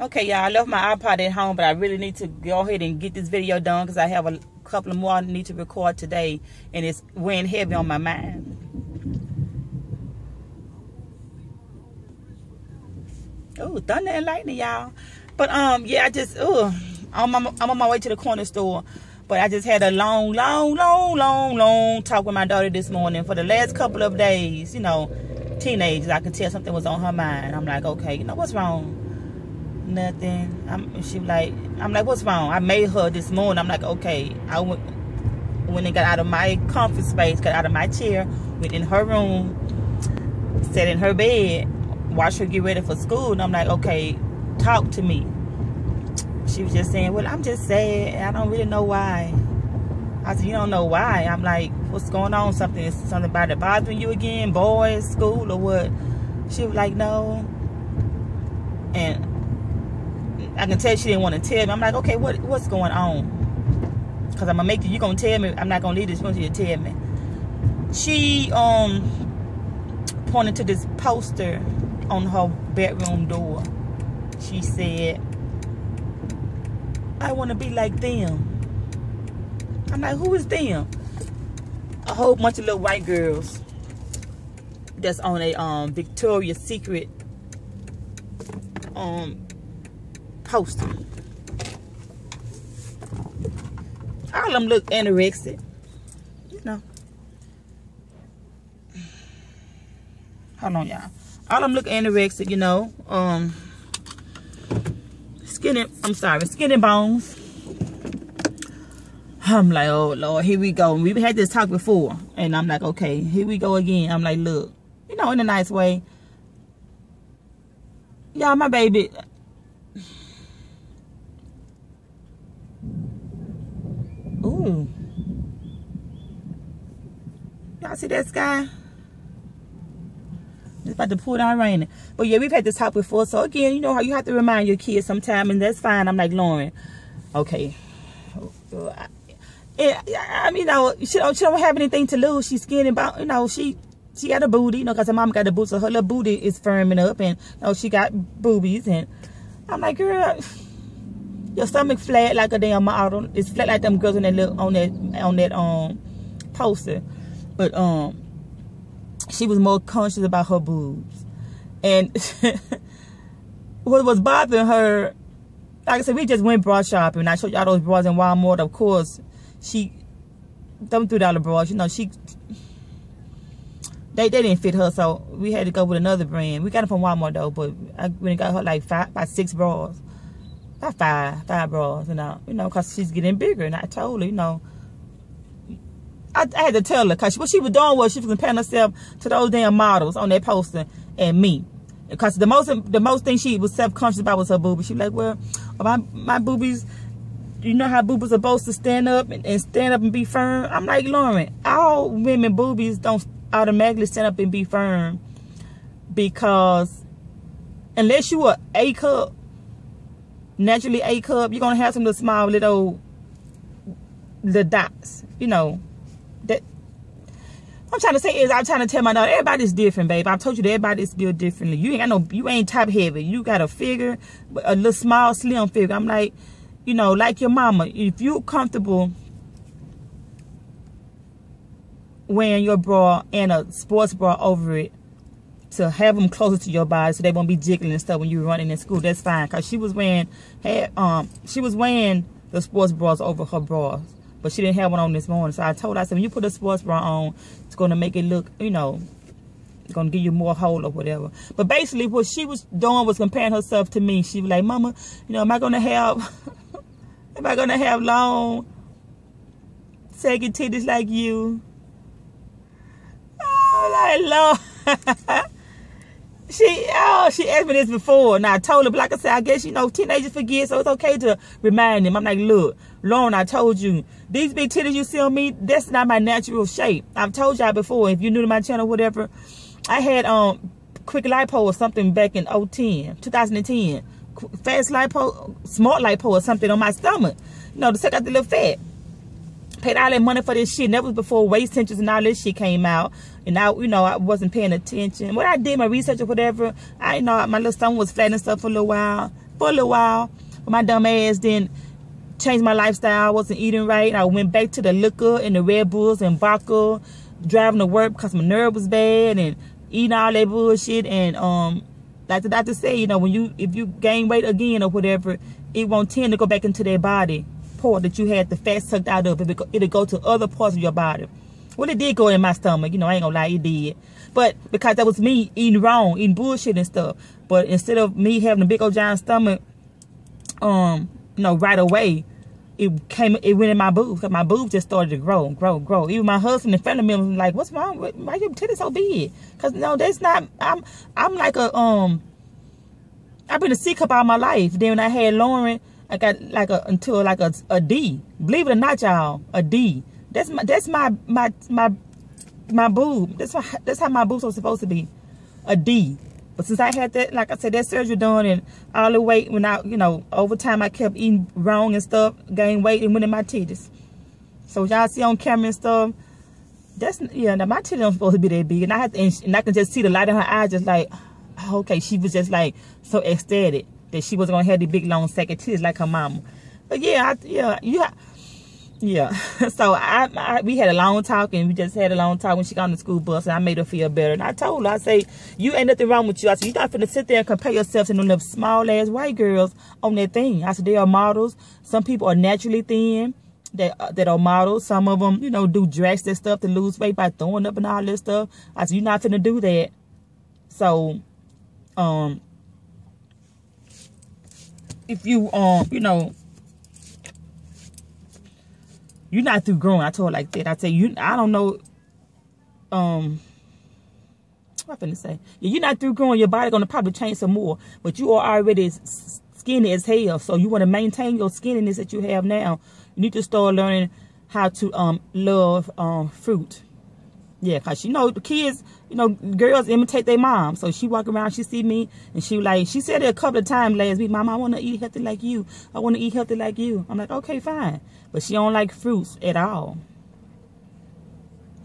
Okay, y'all, I left my iPod at home, but I really need to go ahead and get this video done because I have a couple of more I need to record today, and it's weighing heavy on my mind. Oh, thunder and lightning, y'all. But yeah, I'm on my way to the corner store. But I just had a long talk with my daughter this morning. For the last couple of days, you know, teenagers, I could tell something was on her mind. I'm like, okay, you know, what's wrong? Nothing. I'm like, what's wrong? I made her this morning. I'm like, okay. I went and got out of my comfort space, got out of my chair, went in her room, sat in her bed, watched her get ready for school, and I'm like, okay, talk to me. She was just saying, well, I'm just sad. I don't really know why. I said, you don't know why? I'm like, what's going on? Something about it bothering you again? Boys, school, or what? She was like, no. And I can tell she didn't want to tell me. I'm like, okay, what's going on? Because I'm going to make you going to tell me. I'm not going to leave this until you tell me. She pointed to this poster on her bedroom door. She said, I want to be like them. I'm like, who is them? A whole bunch of little white girls that's on a Victoria's Secret poster. All of them look anorexic, you know. Hold on, y'all. All of them look anorexic, you know. Skinny bones. I'm like, oh Lord, here we go. We had this talk before, and I'm like, okay, here we go again. I'm like, look, you know, in a nice way. Y'all, my baby. Ooh. Y'all see that sky? It's about to pour down raining. But yeah, we've had this talk before. So again, you know how you have to remind your kids sometime, and that's fine. I'm like, Lauren, okay. I mean, you know, she don't have anything to lose. She's skinny, but you know, she got a booty, you know, because her mom got a booty, so her little booty is firming up, and you know, she got boobies, and I'm like, girl, your stomach flat like a damn model. It's flat like them girls on that poster, but she was more conscious about her boobs. And what was bothering her, like I said, we just went bra shopping. I showed y'all those bras in Walmart. Of course, them $3 bras, you know, they didn't fit her, so we had to go with another brand. We got them from Walmart though, but I went and got her like 6 bras. Not five bras, you know, because she's getting bigger. And I told her, you know, I had to tell her, because what she was doing was she was comparing herself to those damn models on that poster and me. Because the most thing she was self-conscious about was her boobies. She was like, well, my boobies, you know how boobies are supposed to stand up and be firm? I'm like, Lauren, all women boobies don't automatically stand up and be firm, because unless you are A cup, naturally A cup, you're going to have some little small little dots, you know. That I'm trying to say is, I'm trying to tell my daughter, everybody's different, babe. I've told you that everybody's built differently. You ain't top heavy. You got a figure, a little small, slim figure. I'm like, you know, like your mama, if you're comfortable wearing your bra and a sports bra over it to have them closer to your body so they won't be jiggling and stuff when you're running in school, that's fine. Because she was wearing the sports bras over her bras, but she didn't have one on this morning. So I told her, I said, when you put a sports bra on, it's going to make it look, you know, it's going to give you more hold or whatever. But basically what she was doing was comparing herself to me. She was like, Mama, you know, am I going to have long, saggy titties like you? Oh, like, Lord. She asked me this before, and I told her, but like I said, I guess, you know, teenagers forget, so it's okay to remind them. I'm like, look, Lauren, I told you, these big titties you see on me, that's not my natural shape. I've told y'all before, if you're new to my channel, whatever, I had quick lipo or something back in 2010. Fast lipo, smart lipo or something on my stomach, you know, to take out the little fat. Paid all that money for this shit, and that was before waist tensions and all this shit came out. And I, you know, I wasn't paying attention. When I did my research or whatever, I, you know, my little stomach was flat and stuff for a little while. for a little while. But my dumb ass didn't change my lifestyle. I wasn't eating right. I went back to the liquor and the Red Bulls and vodka, driving to work because my nerve was bad and eating all that bullshit. And like the doctor said, you know, if you gain weight again or whatever, it won't tend to go back into their body part that you had the fat sucked out of. It'll go to other parts of your body. Well, it did go in my stomach, you know, I ain't gonna lie, it did. But because that was me eating wrong, eating bullshit and stuff. But instead of me having a big old giant stomach, you know, right away, it went in my boobs. My boobs just started to grow. Even my husband and family members were like, "What's wrong? Why your titties so big?" Cause no, that's not. I'm like a I've been a C cup all my life. Then when I had Lauren, I got like a D. Believe it or not, y'all, a D. That's my boob. That's how my boobs are supposed to be, a D. But since I had that, like I said, that surgery done, and all the weight when I, you know, over time I kept eating wrong and stuff, gained weight and went in my titties. So y'all see on camera and stuff, that's, yeah, now my titties aren't supposed to be that big, and I can just see the light in her eyes, just like, oh, okay, she was just like so ecstatic that she wasn't gonna have the big long sack of titties like her mama. But yeah, yeah. So we had a long talk, and we just had a long talk when she got on the school bus, and I made her feel better. And I told her, I say, you ain't nothing wrong with you. I said, you're not finna sit there and compare yourself to them little small ass white girls on that thing. I said, they are models. Some people are naturally thin that are models. Some of them, you know, do drastic stuff to lose weight by throwing up and all this stuff. I said, you're not finna do that. So, if you, you know, you're not through growing. I told her like that. I tell you, I don't know. What I'm finna say? Yeah, you're not through growing. Your body gonna probably change some more, but you are already skinny as hell. So you want to maintain your skinniness that you have now. You need to start learning how to love fruit. Yeah, cause you know the kids, you know, girls imitate their mom. So she walk around, she see me, and she said it a couple of times last week. Mama, I want to eat healthy like you. I want to eat healthy like you. I'm like, okay, fine. But she don't like fruits at all.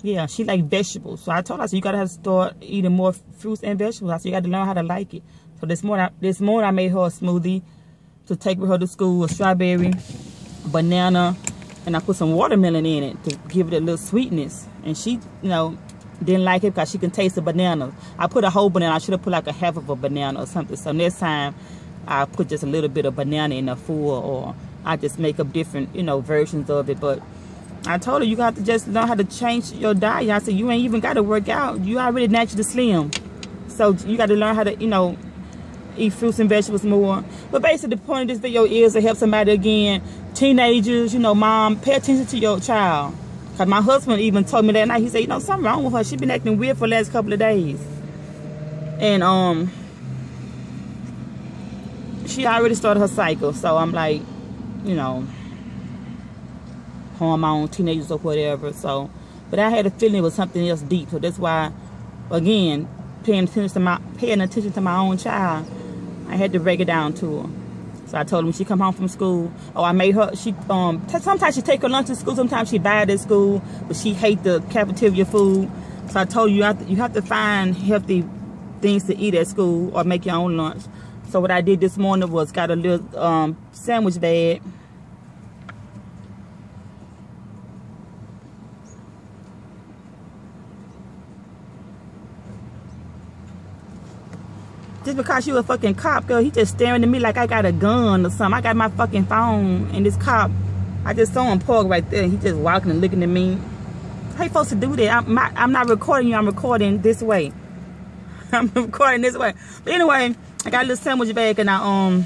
Yeah, she like vegetables. So I told her, so you gotta have to start eating more fruits and vegetables. I said, you got to learn how to like it. So this morning I made her a smoothie to take with her to school, a strawberry, banana, and I put some watermelon in it to give it a little sweetness. And she, you know, didn't like it because she can taste the banana. I put a whole banana. I should have put like a half of a banana or something. So next time, I put just a little bit of banana in a full, or I just make up different, you know, versions of it. But I told her, you got to just learn how to change your diet. I said, you ain't even got to work out. You already naturally slim. So you got to learn how to, you know, eat fruits and vegetables more. But basically, the point of this video is to help somebody, again, teenagers, you know, mom, pay attention to your child. Because my husband even told me that night, he said, you know, something wrong with her. She been acting weird for the last couple of days. And she already started her cycle. So I'm like, you know, hormone, teenagers or whatever. So, but I had a feeling it was something else deep. So that's why, again, paying attention to my own child, I had to break it down to her. So I told her when she come home from school, I made her, sometimes she take her lunch to school, sometimes she buy it at school, but she hate the cafeteria food. So I told you, you have to find healthy things to eat at school or make your own lunch. So what I did this morning was got a little sandwich bag. Just because you a fucking cop, girl, he just staring at me like I got a gun or something. I got my fucking phone, and this cop, I just saw him park right there. He just walking and looking at me. How you supposed to do that? I'm not recording you. I'm recording this way. I'm recording this way. But anyway, I got a little sandwich bag, and I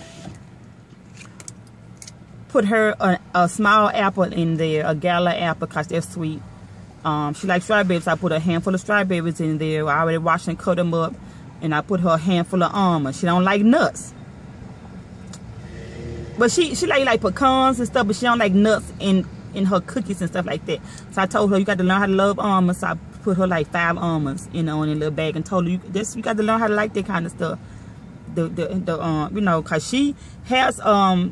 put her a small apple in there, a gala apple, because they're sweet. She likes strawberries. So I put a handful of strawberries in there. I already washed and cut them up. And I put her a handful of almonds. She don't like nuts. But she like pecans and stuff, but she don't like nuts in her cookies and stuff like that. So I told her, you got to learn how to love almonds. So I put her like 5 almonds, you know, in a little bag, and told her, you got to learn how to like that kind of stuff. You know, cause she has a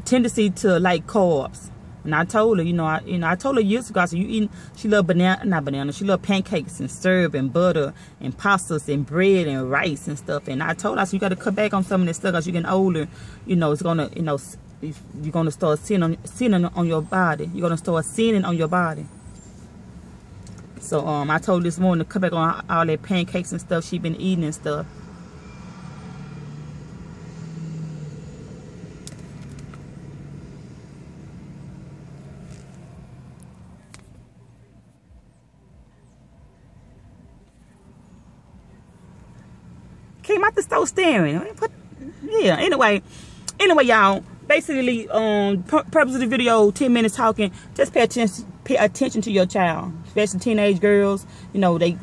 tendency to like carbs. And I told her, I told her years ago, I said, you eating, she love not banana, she love pancakes and syrup and butter and pastas and bread and rice and stuff. And I told her, I said, you got to cut back on some of this stuff because you're getting older. It's going to, you're going to start sinning on your body. You're going to start sinning on your body. So, I told her this morning to cut back on all that pancakes and stuff she been eating and stuff. Came out the store staring. Yeah. Anyway, y'all. Basically, purpose of the video, 10 minutes talking. Just pay attention to your child, especially teenage girls. They,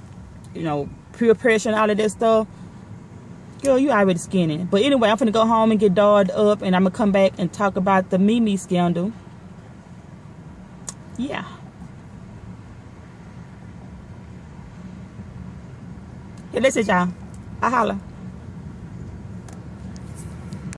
peer pressure and all of that stuff. Girl, you already skinny. But anyway, I'm finna go home and get dolled up, and I'm gonna come back and talk about the Mimi scandal. Yeah. Yeah, that's it, y'all. I holla.